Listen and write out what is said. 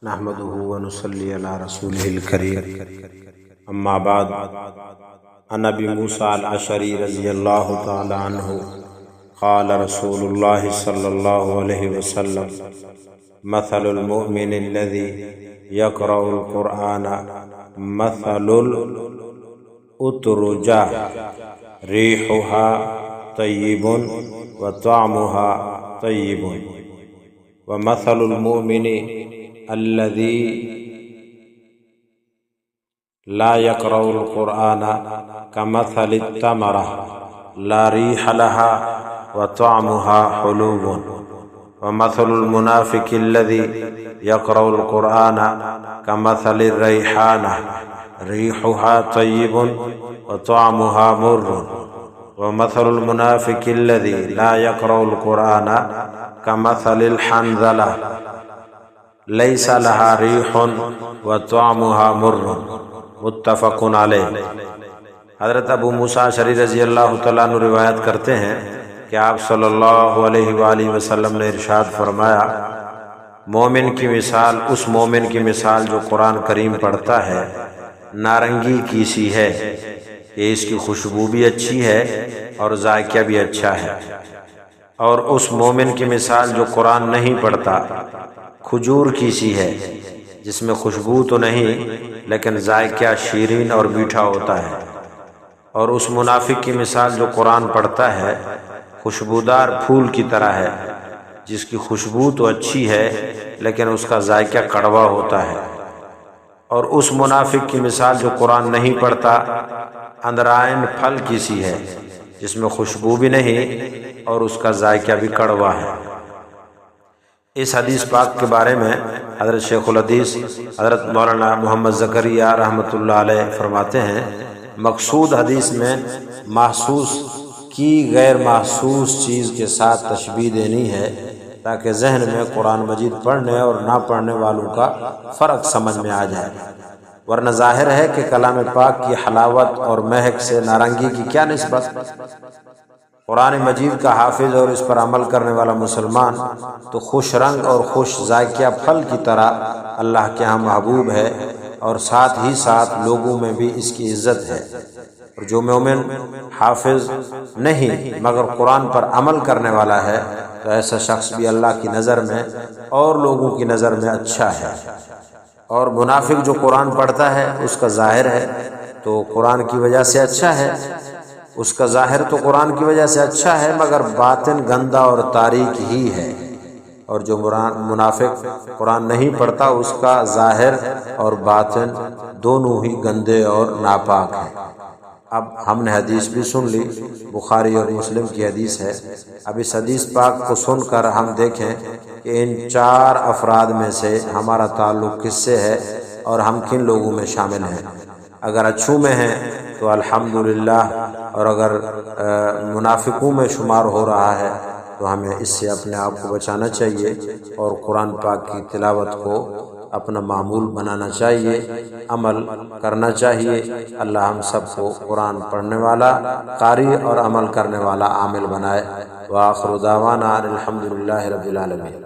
نحمده ونصلي على رسوله الكريم اما بعد عن ابي موسى الاشعري رضي الله تعالى عنه قال رسول الله صلى الله عليه وسلم مثل المؤمن الذي يقرأ القرآن مثل الأترجة ريحها طيب وطعمها طيب ومثل المؤمن الذي لا يقرأ القرآن كمثل التمرة لا ريح لها وطعمها حلو ومثل المنافق الذي يقرأ القرآن كمثل الريحانة ريحها طيب وطعمها مر ومثل المنافق الذي لا يقرأ القرآن كمثل الحنظلة ليس لها ريح وطعمها مر متفق علیہ۔ حضرت ابو موسیٰ اشعری رضی اللہ تعالیٰ عنہ روایت کرتے ہیں کہ آپ صلی اللہ علیہ وآلہ وسلم نے ارشاد فرمایا، مومن کی مثال اس مومن کی مثال جو قرآن کریم پڑھتا ہے نارنگی کی سی ہے کہ اس کی خوشبو بھی اچھی ہے اور ذائقہ بھی اچھا ہے، اور اس مومن کی مثال جو قرآن نہیں پڑھتا کھجور کی سی ہے جس میں خوشبو تو نہیں لیکن ذائقہ شیرین اور میٹھا ہوتا ہے، اور اس منافق کی مثال جو قرآن پڑھتا ہے خوشبودار پھول کی طرح ہے جس کی خوشبو تو اچھی ہے لیکن اس کا ذائقہ کڑوا ہوتا ہے، اور اس منافق کی مثال جو قرآن نہیں پڑھتا اندرائن پھل کی سی ہے جس میں خوشبو بھی نہیں اور اس کا ذائقہ بھی کڑوا ہے۔ اس حدیث پاک کے بارے میں حضرت شیخ الحدیث حضرت مولانا محمد زکریا رحمۃ اللہ علیہ فرماتے ہیں، مقصود حدیث میں محسوس کی غیر محسوس چیز کے ساتھ تشبیہ دینی ہے تاکہ ذہن میں قرآن مجید پڑھنے اور نہ پڑھنے والوں کا فرق سمجھ میں آ جائے، ورنہ ظاہر ہے کہ کلام پاک کی حلاوت اور مہک سے نارنگی کی کیا نسبت۔ قرآن مجید کا حافظ اور اس پر عمل کرنے والا مسلمان تو خوش رنگ اور خوش ذائقہ پھل کی طرح اللہ کے ہاں محبوب ہے، اور ساتھ ہی ساتھ لوگوں میں بھی اس کی عزت ہے، اور جو مومن حافظ نہیں مگر قرآن پر عمل کرنے والا ہے تو ایسا شخص بھی اللہ کی نظر میں اور لوگوں کی نظر میں اچھا ہے، اور منافق جو قرآن پڑھتا ہے اس کا ظاہر ہے تو قرآن کی وجہ سے اچھا ہے، اس کا ظاہر تو قرآن کی وجہ سے اچھا ہے مگر باطن گندا اور تاریک ہی ہے، اور جو منافق قرآن نہیں پڑھتا اس کا ظاہر اور باطن دونوں ہی گندے اور ناپاک ہیں۔ اب ہم نے حدیث بھی سن لی، بخاری اور مسلم کی حدیث ہے۔ اب اس حدیث پاک کو سن کر ہم دیکھیں کہ ان چار افراد میں سے ہمارا تعلق کس سے ہے اور ہم کن لوگوں میں شامل ہیں۔ اگر اچھوں میں ہیں تو الحمدللہ، اور اگر منافقوں میں شمار ہو رہا ہے تو ہمیں اس سے اپنے آپ کو بچانا چاہیے اور قرآن پاک کی تلاوت کو اپنا معمول بنانا چاہیے، عمل کرنا چاہیے۔ اللہ ہم سب کو قرآن پڑھنے والا، قاری اور عمل کرنے والا عامل بنائے۔ وآخر دعوانا الحمدللہ رب العالمین۔